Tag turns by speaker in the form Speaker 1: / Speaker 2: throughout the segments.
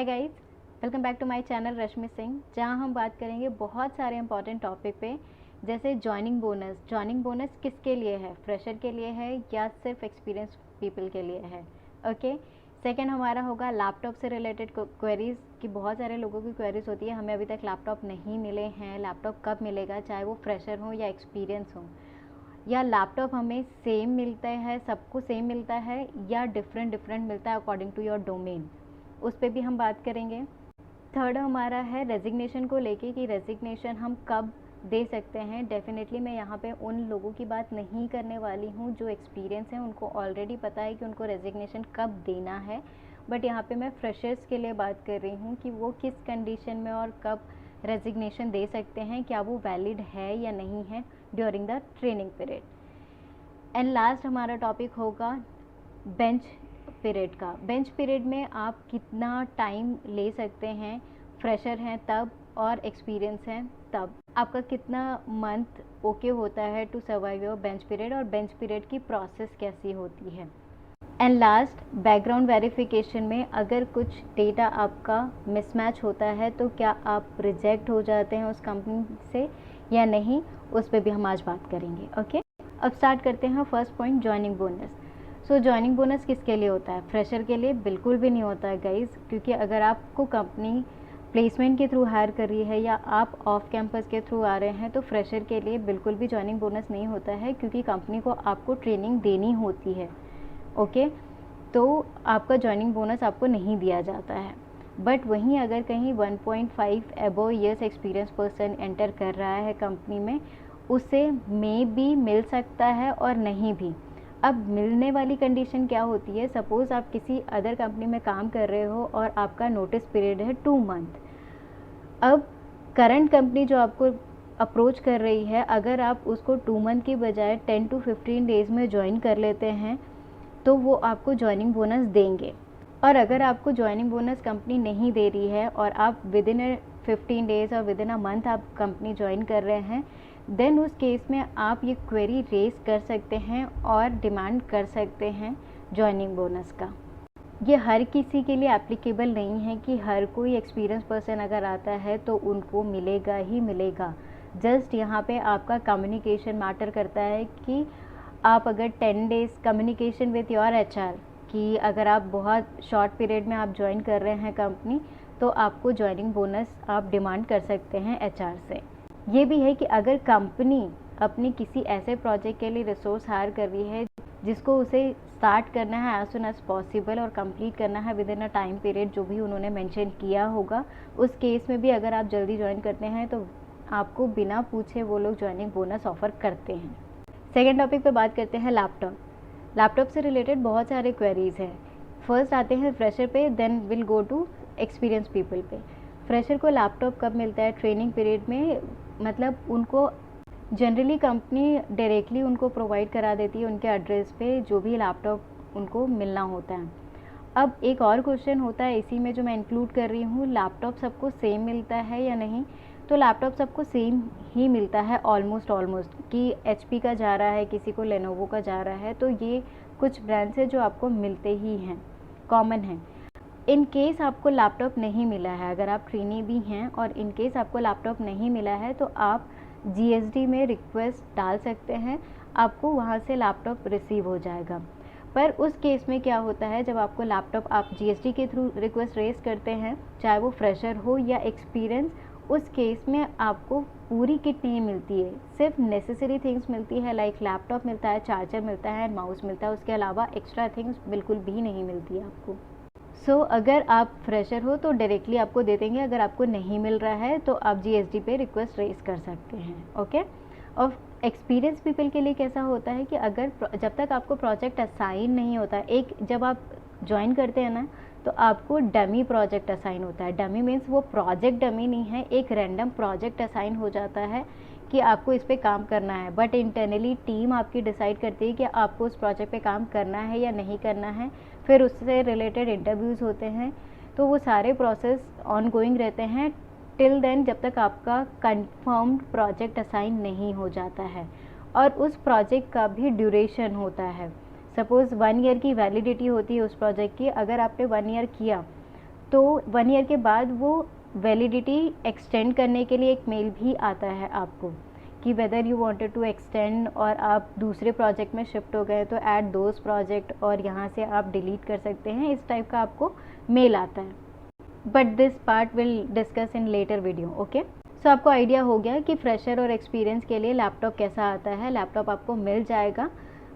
Speaker 1: Guys, welcome back to my channel Rashmi Singh, जहां हम बात करेंगे बहुत सारे इंपॉर्टेंट टॉपिक पे, जैसे जॉइनिंग बोनस। जॉइनिंग बोनस किसके लिए है? फ्रेशर के लिए है या सिर्फ एक्सपीरियंस पीपल के लिए है? ओके। सेकंड हमारा होगा लैपटॉप से रिलेटेड क्वेरीज, कि बहुत सारे लोगों की क्वेरीज होती है हमें अभी तक लैपटॉप नहीं मिले हैं, लैपटॉप कब मिलेगा, चाहे वो फ्रेशर हो या एक्सपीरियंस हो, या लैपटॉप हमें सेम मिलता है, सबको सेम मिलता है या डिफरेंट मिलता है अकॉर्डिंग टू योर डोमेन, उस पर भी हम बात करेंगे। थर्ड हमारा है रेजिग्नेशन को लेके, कि रेजिग्नेशन हम कब दे सकते हैं। डेफिनेटली मैं यहाँ पे उन लोगों की बात नहीं करने वाली हूँ जो एक्सपीरियंस है, उनको ऑलरेडी पता है कि उनको रेजिग्नेशन कब देना है, बट यहाँ पे मैं फ्रेशर्स के लिए बात कर रही हूँ कि वो किस कंडीशन में और कब रेजिग्नेशन दे सकते हैं, क्या वो वैलिड है या नहीं है during the training period. And last हमारा टॉपिक होगा बेंच पीरियड का। बेंच पीरियड में आप कितना टाइम ले सकते हैं, फ्रेशर हैं तब और एक्सपीरियंस हैं तब, आपका कितना मंथ ओके होता है to survive your bench period, और बेंच पीरियड की प्रोसेस कैसी होती है। एंड लास्ट, बैकग्राउंड वेरिफिकेशन में अगर कुछ डेटा आपका मिसमैच होता है तो क्या आप रिजेक्ट हो जाते हैं उस कंपनी से या नहीं, उस पर भी हम आज बात करेंगे। ओके, अब स्टार्ट करते हैं फर्स्ट पॉइंट, जॉइनिंग बोनस। सो जॉइनिंग बोनस किसके लिए होता है? फ्रेशर के लिए बिल्कुल भी नहीं होता है गाइज, क्योंकि अगर आपको कंपनी प्लेसमेंट के थ्रू हायर कर रही है या आप ऑफ कैंपस के थ्रू आ रहे हैं तो फ्रेशर के लिए बिल्कुल भी जॉइनिंग बोनस नहीं होता है, क्योंकि कंपनी को आपको ट्रेनिंग देनी होती है। ओके, तो आपका जॉइनिंग बोनस आपको नहीं दिया जाता है। बट वहीं अगर कहीं 1.5 above years experience person enter कर रहा है कंपनी में, उसे मे बी मिल सकता है और नहीं भी। अब मिलने वाली कंडीशन क्या होती है? सपोज़ आप किसी अदर कंपनी में काम कर रहे हो और आपका नोटिस पीरियड है 2 मंथ। अब करंट कंपनी जो आपको अप्रोच कर रही है, अगर आप उसको 2 मंथ की बजाय 10 to 15 डेज़ में ज्वाइन कर लेते हैं तो वो आपको जॉइनिंग बोनस देंगे। और अगर आपको जॉइनिंग बोनस कंपनी नहीं दे रही है और आप विद इन 15 डेज़ और विद इन अ मंथ आप कंपनी ज्वाइन कर रहे हैं, देन उस केस में आप ये क्वेरी रेज कर सकते हैं और डिमांड कर सकते हैं जॉइनिंग बोनस का। ये हर किसी के लिए एप्लीकेबल नहीं है कि हर कोई एक्सपीरियंस पर्सन अगर आता है तो उनको मिलेगा ही मिलेगा। जस्ट यहाँ पे आपका कम्युनिकेशन मैटर करता है, कि आप अगर 10 days communication with your HR, कि अगर आप बहुत शॉर्ट पीरियड में आप ज्वाइन कर रहे हैं कंपनी, तो आपको जॉइनिंग बोनस आप डिमांड कर सकते हैं एचआर से। ये भी है कि अगर कंपनी अपनी किसी ऐसे प्रोजेक्ट के लिए रिसोर्स हायर कर रही है जिसको उसे स्टार्ट करना है एज सुन एज पॉसिबल और कंप्लीट करना है with in a time period जो भी उन्होंने मेंशन किया होगा, उस केस में भी अगर आप जल्दी ज्वाइन करते हैं तो आपको बिना पूछे वो लोग जॉइनिंग बोनस ऑफर करते हैं। सेकेंड टॉपिक पे बात करते हैं लैपटॉप। लैपटॉप से रिलेटेड बहुत सारे क्वेरीज हैं। फर्स्ट आते हैं फ्रेशर पे, then will go to experience people पे। फ्रेशर को लैपटॉप कब मिलता है? ट्रेनिंग पीरियड में। मतलब उनको जनरली कंपनी डायरेक्टली उनको प्रोवाइड करा देती है उनके एड्रेस पे जो भी लैपटॉप उनको मिलना होता है। अब एक और क्वेश्चन होता है इसी में जो मैं इंक्लूड कर रही हूँ, लैपटॉप सबको सेम मिलता है या नहीं? तो लैपटॉप सबको सेम ही मिलता है ऑलमोस्ट, कि HP का जा रहा है, किसी को लेनोवो का जा रहा है, तो ये कुछ ब्रांड्स है जो आपको मिलते ही हैं, कॉमन हैं। इन केस आपको लैपटॉप नहीं मिला है, अगर आप ट्रेनी भी हैं और इन केस आपको लैपटॉप नहीं मिला है, तो आप GSD में रिक्वेस्ट डाल सकते हैं, आपको वहाँ से लैपटॉप रिसीव हो जाएगा। पर उस केस में क्या होता है, जब आपको लैपटॉप आप GSD के थ्रू रिक्वेस्ट रेज करते हैं, चाहे वो फ्रेशर हो या एक्सपीरियंस, उस केस में आपको पूरी किट नहीं मिलती है, सिर्फ नेसेसरी थिंग्स मिलती है, लाइक लैपटॉप मिलता है, चार्जर मिलता है, माउस मिलता है, उसके अलावा एक्स्ट्रा थिंग्स बिल्कुल भी नहीं मिलती है आपको। सो अगर आप फ्रेशर हो तो डायरेक्टली आपको दे देंगे, अगर आपको नहीं मिल रहा है तो आप GSD पे रिक्वेस्ट रेज कर सकते हैं। ओके, और एक्सपीरियंस पीपल के लिए कैसा होता है कि अगर जब तक आपको प्रोजेक्ट असाइन नहीं होता, एक जब आप ज्वाइन करते हैं ना तो आपको डमी प्रोजेक्ट असाइन होता है। डमी मीन्स वो प्रोजेक्ट डमी नहीं है, एक रैंडम प्रोजेक्ट असाइन हो जाता है कि आपको इस पे काम करना है, बट इंटरनली टीम आपकी डिसाइड करती है कि आपको उस प्रोजेक्ट पे काम करना है या नहीं करना है। फिर उससे रिलेटेड इंटरव्यूज़ होते हैं, तो वो सारे प्रोसेस ऑन गोइंग रहते हैं टिल देन, जब तक आपका कंफर्म्ड प्रोजेक्ट असाइन नहीं हो जाता है। और उस प्रोजेक्ट का भी ड्यूरेशन होता है। सपोज़ 1 ईयर की वैलिडिटी होती है उस प्रोजेक्ट की, अगर आपने 1 ईयर किया तो 1 ईयर के बाद वो वैलिडिटी एक्सटेंड करने के लिए एक मेल भी आता है आपको कि whether you wanted to extend, और आप दूसरे प्रोजेक्ट में शिफ्ट हो गए तो ऐड दोज प्रोजेक्ट, और यहाँ से आप डिलीट कर सकते हैं, इस टाइप का आपको मेल आता है। But this part will discuss in later video. Okay, so आपको आइडिया हो गया कि फ्रेशर और एक्सपीरियंस के लिए लैपटॉप कैसा आता है। लैपटॉप आपको मिल जाएगा,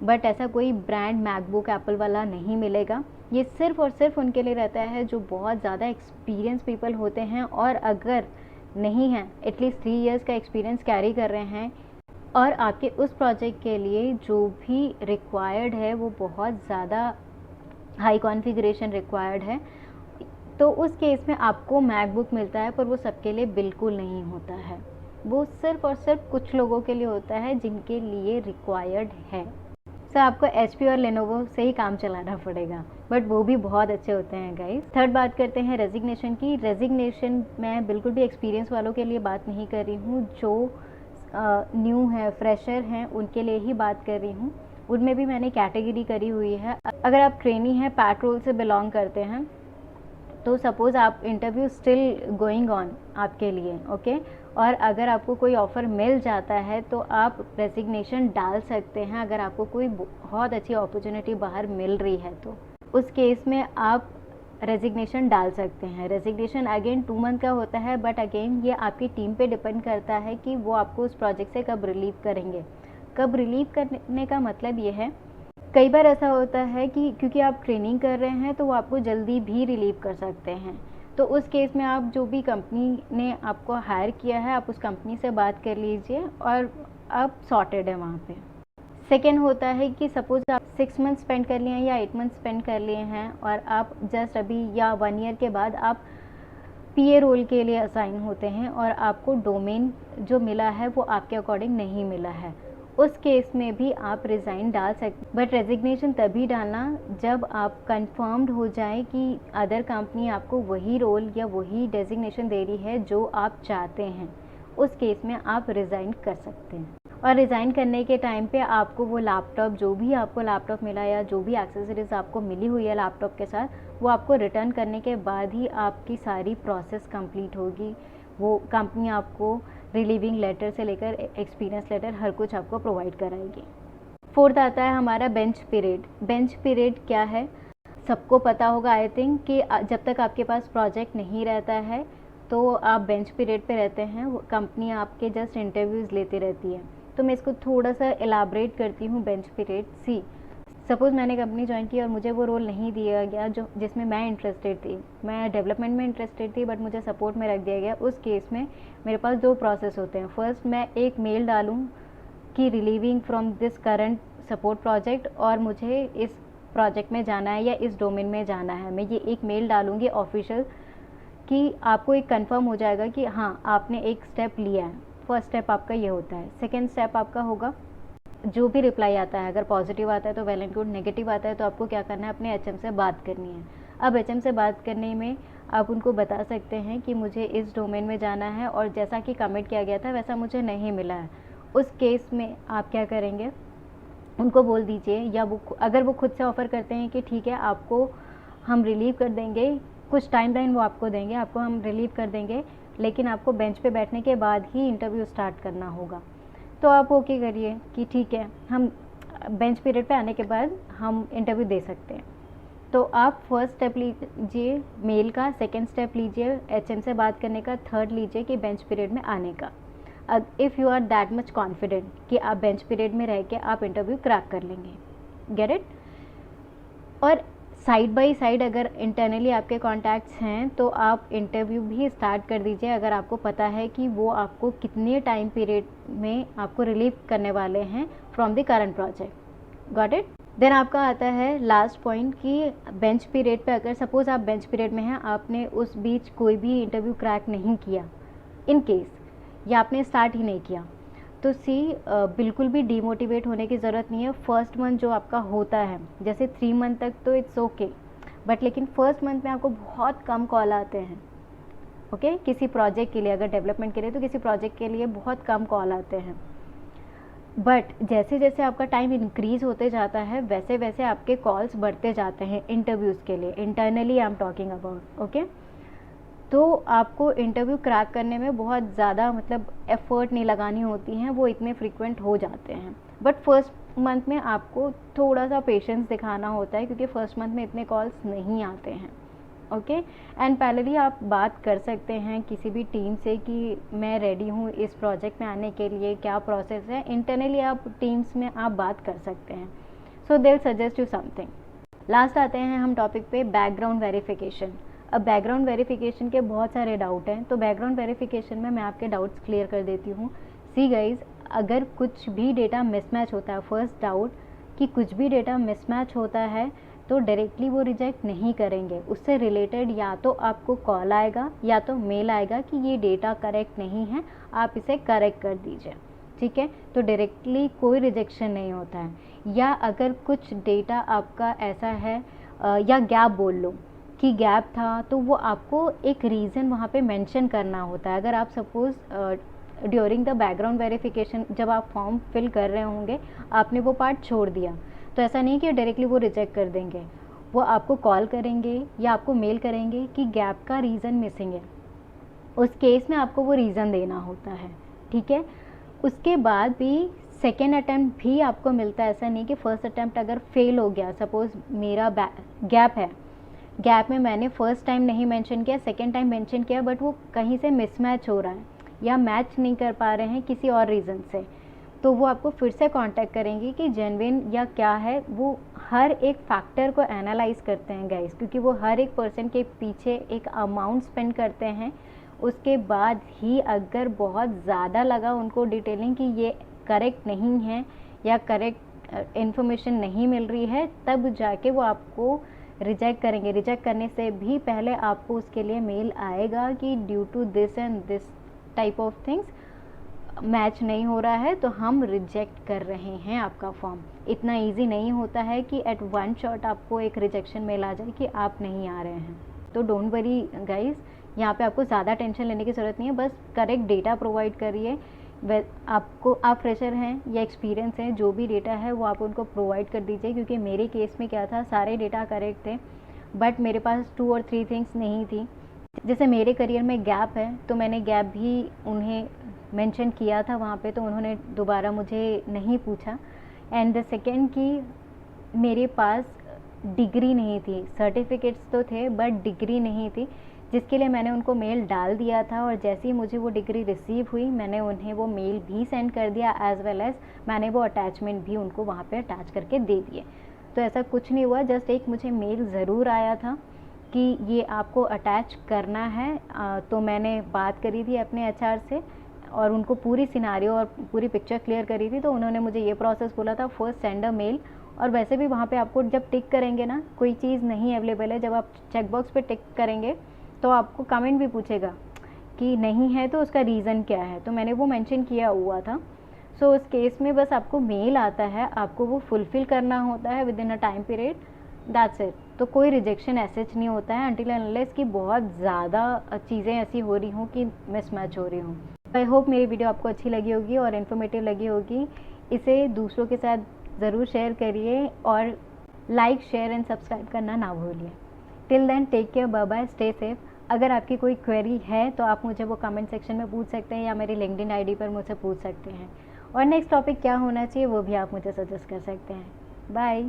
Speaker 1: बट ऐसा कोई ब्रांड मैकबुक एप्पल वाला नहीं मिलेगा। ये सिर्फ और सिर्फ उनके लिए रहता है जो बहुत ज़्यादा एक्सपीरियंस पीपल होते हैं, और अगर नहीं हैं, एटलीस्ट 3 इयर्स का एक्सपीरियंस कैरी कर रहे हैं, और आपके उस प्रोजेक्ट के लिए जो भी रिक्वायर्ड है वो बहुत ज़्यादा हाई कॉन्फ़िगरेशन रिक्वायर्ड है, तो उस केस में आपको मैकबुक मिलता है, पर वो सबके लिए बिल्कुल नहीं होता है। वो सिर्फ और सिर्फ कुछ लोगों के लिए होता है जिनके लिए रिक्वायर्ड है। सो आपको HP और लेनोवो से ही काम चलाना पड़ेगा, बट वो भी बहुत अच्छे होते हैं गाइस। थर्ड बात करते हैं रेजिग्नेशन की। रेजिग्नेशन मैं बिल्कुल भी एक्सपीरियंस वालों के लिए बात नहीं कर रही हूँ, जो न्यू है, फ्रेशर हैं, उनके लिए ही बात कर रही हूँ। उनमें भी मैंने कैटेगरी करी हुई है। अगर आप ट्रेनी हैं, पैट्रोल से बिलोंग करते हैं, तो सपोज़ आप इंटरव्यू स्टिल गोइंग ऑन आपके लिए, ओके, और अगर आपको कोई ऑफ़र मिल जाता है तो आप रेजिग्नेशन डाल सकते हैं। अगर आपको कोई बहुत अच्छी अपॉर्चुनिटी बाहर मिल रही है तो उस केस में आप रेजिग्नेशन डाल सकते हैं। रेजिग्नेशन अगेन 2 मंथ का होता है, बट अगेन ये आपकी टीम पे डिपेंड करता है कि वो आपको उस प्रोजेक्ट से कब रिलीव करेंगे। कब रिलीव करने का मतलब ये है, कई बार ऐसा होता है कि क्योंकि आप ट्रेनिंग कर रहे हैं तो वो आपको जल्दी भी रिलीव कर सकते हैं। तो उस केस में आप जो भी कंपनी ने आपको हायर किया है, आप उस कंपनी से बात कर लीजिए और आप सॉर्टेड है वहाँ पे। सेकेंड होता है कि सपोज़ आप 6 मंथ स्पेंड कर लिए हैं या 8 मंथ स्पेंड कर लिए हैं, और आप जस्ट अभी या 1 ईयर के बाद आप PA रोल के लिए असाइन होते हैं, और आपको डोमेन जो मिला है वो आपके अकॉर्डिंग नहीं मिला है। उस केस में भी आप रिज़ाइन डाल सकते, बट रेजिग्नेशन तभी डालना जब आप कंफर्म्ड हो जाए कि अदर कंपनी आपको वही रोल या वही डेजिग्नेशन दे रही है जो आप चाहते हैं। उस केस में आप रिज़ाइन कर सकते हैं, और रिज़ाइन करने के टाइम पे आपको वो लैपटॉप, जो भी आपको लैपटॉप मिला या जो भी एक्सेसरीज़ आपको मिली हुई है लैपटॉप के साथ, वो आपको रिटर्न करने के बाद ही आपकी सारी प्रोसेस कंप्लीट होगी। वो कंपनी आपको रिलीविंग लेटर से लेकर एक्सपीरियंस लेटर हर कुछ आपको प्रोवाइड कराएगी। फोर्थ आता है हमारा बेंच पीरियड। बेंच पीरियड क्या है, सबको पता होगा आई थिंक, कि जब तक आपके पास प्रोजेक्ट नहीं रहता है तो आप बेंच पीरियड पे रहते हैं। कंपनी आपके जस्ट इंटरव्यूज़ लेती रहती है। तो मैं इसको थोड़ा सा एलाबरेट करती हूँ। बेंच पीरियड, सी सपोज़ मैंने कंपनी ज्वाइन की और मुझे वो रोल नहीं दिया गया जो जिसमें मैं इंटरेस्टेड थी, मैं डेवलपमेंट में इंटरेस्टेड थी, बट मुझे सपोर्ट में रख दिया गया। उस केस में मेरे पास 2 प्रोसेस होते हैं। फर्स्ट, मैं एक मेल डालूँ कि relieving from this current support project, और मुझे इस प्रोजेक्ट में जाना है या इस डोमेन में जाना है। मैं ये एक मेल डालूँगी ऑफिशियल, कि आपको एक कंफर्म हो जाएगा कि हाँ आपने एक स्टेप लिया है। फर्स्ट स्टेप आपका ये होता है। सेकेंड स्टेप आपका होगा, जो भी रिप्लाई आता है, अगर पॉजिटिव आता है तो वेल एंड गुड, नेगेटिव आता है तो आपको क्या करना है, अपने HM से बात करनी है। अब HM से बात करने में आप उनको बता सकते हैं कि मुझे इस डोमेन में जाना है और जैसा कि कमिट किया गया था वैसा मुझे नहीं मिला है। उस केस में आप क्या करेंगे, उनको बोल दीजिए, या वो अगर वो खुद से ऑफ़र करते हैं कि ठीक है आपको हम रिलीव कर देंगे, कुछ टाइमलाइन वो आपको देंगे, आपको हम रिलीव कर देंगे, लेकिन आपको बेंच पे बैठने के बाद ही इंटरव्यू स्टार्ट करना होगा। तो आप ओके करिए कि ठीक है, हम बेंच पीरियड पे आने के बाद हम इंटरव्यू दे सकते हैं। तो आप फर्स्ट स्टेप लीजिए मेल का, सेकंड स्टेप लीजिए HM से बात करने का, थर्ड लीजिए कि बेंच पीरियड में आने का। If you are that much confident कि आप बेंच पीरियड में रह के आप इंटरव्यू क्रैक कर लेंगे, गेट इट। और साइड बाय साइड अगर इंटरनली आपके कॉन्टैक्ट्स हैं तो आप इंटरव्यू भी स्टार्ट कर दीजिए, अगर आपको पता है कि वो आपको कितने टाइम पीरियड में आपको रिलीव करने वाले हैं from the current project, got it. Then आपका आता है लास्ट पॉइंट कि बेंच पीरियड पे अगर सपोज़ आप बेंच पीरियड में हैं, आपने उस बीच कोई भी इंटरव्यू क्रैक नहीं किया, इन केस, या आपने स्टार्ट ही नहीं किया, तो बिल्कुल भी डीमोटिवेट होने की ज़रूरत नहीं है। फर्स्ट मंथ जो आपका होता है, जैसे 3 मंथ तक तो इट्स ओके, बट लेकिन फर्स्ट मंथ में आपको बहुत कम कॉल आते हैं, ओके, किसी प्रोजेक्ट के लिए, अगर डेवलपमेंट के लिए तो किसी प्रोजेक्ट के लिए बहुत कम कॉल आते हैं। बट जैसे जैसे आपका टाइम इंक्रीज़ होते जाता है वैसे वैसे आपके कॉल्स बढ़ते जाते हैं इंटरव्यूज़ के लिए, internally I am talking about, okay. तो आपको इंटरव्यू क्रैक करने में बहुत ज़्यादा मतलब एफ़र्ट नहीं लगानी होती हैं, वो इतने फ्रीक्वेंट हो जाते हैं। बट फर्स्ट मंथ में आपको थोड़ा सा पेशेंस दिखाना होता है क्योंकि फर्स्ट मंथ में इतने कॉल्स नहीं आते हैं, ओके। एंड पैरेलली आप बात कर सकते हैं किसी भी टीम से कि मैं रेडी हूँ इस प्रोजेक्ट में आने के लिए, क्या प्रोसेस है। इंटरनली आप टीम्स में आप बात कर सकते हैं, so they will suggest you something. Last आते हैं हम टॉपिक पे, बैकग्राउंड वेरिफिकेशन। अब बैकग्राउंड वेरिफिकेशन के बहुत सारे डाउट हैं, तो बैकग्राउंड वेरिफिकेशन में मैं आपके डाउट्स क्लियर कर देती हूँ। सी गाइज, अगर कुछ भी डेटा मिसमैच होता है, फर्स्ट डाउट कि कुछ भी डेटा मिसमैच होता है तो डायरेक्टली वो रिजेक्ट नहीं करेंगे। उससे रिलेटेड या तो आपको कॉल आएगा या तो मेल आएगा कि ये डेटा करेक्ट नहीं है, आप इसे करेक्ट कर दीजिए, ठीक है। तो डायरेक्टली कोई रिजेक्शन नहीं होता है। या अगर कुछ डेटा आपका ऐसा है या गैप बोल लो कि गैप था, तो वो आपको एक रीज़न वहाँ पे मेंशन करना होता है। अगर आप suppose during the background verification जब आप फॉर्म फिल कर रहे होंगे आपने वो पार्ट छोड़ दिया, तो ऐसा नहीं कि डायरेक्टली वो रिजेक्ट कर देंगे। वो आपको कॉल करेंगे या आपको मेल करेंगे कि गैप का रीज़न मिसिंग है, उस केस में आपको वो रीज़न देना होता है, ठीक है। उसके बाद भी सेकेंड अटैम्प्ट भी आपको मिलता है, ऐसा नहीं कि फ़र्स्ट अटैम्प्ट अगर फेल हो गया, सपोज़ मेरा गैप है, गैप में मैंने फ़र्स्ट टाइम नहीं मेंशन किया, सेकेंड टाइम मेंशन किया, बट वो कहीं से मिसमैच हो रहा है या मैच नहीं कर पा रहे हैं किसी और रीज़न से, तो वो आपको फिर से कांटेक्ट करेंगे कि जेन्युइन या क्या है। वो हर एक फैक्टर को एनालाइज करते हैं गाइस, क्योंकि वो हर एक पर्सन के पीछे एक अमाउंट स्पेंड करते हैं। उसके बाद ही अगर बहुत ज़्यादा लगा उनको डिटेलिंग कि ये करेक्ट नहीं है या करेक्ट इन्फॉर्मेशन नहीं मिल रही है, तब जाके वो आपको रिजेक्ट करेंगे। रिजेक्ट करने से भी पहले आपको उसके लिए मेल आएगा कि due to this and this type of things match नहीं हो रहा है, तो हम रिजेक्ट कर रहे हैं आपका फॉर्म। इतना इजी नहीं होता है कि एट वन शॉट आपको एक रिजेक्शन मेल आ जाए कि आप नहीं आ रहे हैं। तो डोंट वरी गाइस, यहाँ पे आपको ज़्यादा टेंशन लेने की ज़रूरत नहीं है, बस करेक्ट डेटा प्रोवाइड करिए। आपको, आप फ्रेशर हैं या एक्सपीरियंस है, जो भी डेटा है वो आप उनको प्रोवाइड कर दीजिए। क्योंकि मेरे केस में क्या था, सारे डेटा करेक्ट थे बट मेरे पास 2 और 3 थिंग्स नहीं थी। जैसे मेरे करियर में गैप है, तो मैंने गैप भी उन्हें मेंशन किया था वहाँ पे, तो उन्होंने दोबारा मुझे नहीं पूछा। एंड द सेकेंड कि मेरे पास डिग्री नहीं थी, सर्टिफिकेट्स तो थे बट डिग्री नहीं थी, जिसके लिए मैंने उनको मेल डाल दिया था। और जैसे ही मुझे वो डिग्री रिसीव हुई, मैंने उन्हें वो मेल भी सेंड कर दिया, एज़ वेल एज़ मैंने वो अटैचमेंट भी उनको वहाँ पे अटैच करके दे दिए। तो ऐसा कुछ नहीं हुआ, जस्ट एक मुझे मेल ज़रूर आया था कि ये आपको अटैच करना है। तो मैंने बात करी थी अपने एचआर से और उनको पूरी सिनारियो और पूरी पिक्चर क्लियर करी थी, तो उन्होंने मुझे ये प्रोसेस बोला था, फर्स्ट सेंड अ मेल। और वैसे भी वहाँ पे आपको जब टिक करेंगे ना, कोई चीज़ नहीं अवेलेबल है, जब आप चेकबॉक्स पे टिक करेंगे तो आपको कमेंट भी पूछेगा कि नहीं है तो उसका रीज़न क्या है, तो मैंने वो मेंशन किया हुआ था। सो उस केस में बस आपको मेल आता है, आपको वो फुलफ़िल करना होता है with in a time period, that's it. तो कोई रिजेक्शन ऐसे नहीं होता है अनटिल अनलेस कि बहुत ज़्यादा चीज़ें ऐसी हो रही हों कि मिसमैच हो रही हों। आई होप मेरी वीडियो आपको अच्छी लगी होगी और इन्फॉर्मेटिव लगी होगी। इसे दूसरों के साथ ज़रूर शेयर करिए और लाइक, शेयर एंड सब्सक्राइब करना ना भूलिए। Till then take care, bye bye, stay safe. अगर आपकी कोई क्वेरी है तो आप मुझे वो कमेंट सेक्शन में पूछ सकते हैं या मेरी लिंक्डइन आईडी पर मुझसे पूछ सकते हैं। और नेक्स्ट टॉपिक क्या होना चाहिए वो भी आप मुझे सजेस्ट कर सकते हैं। बाय।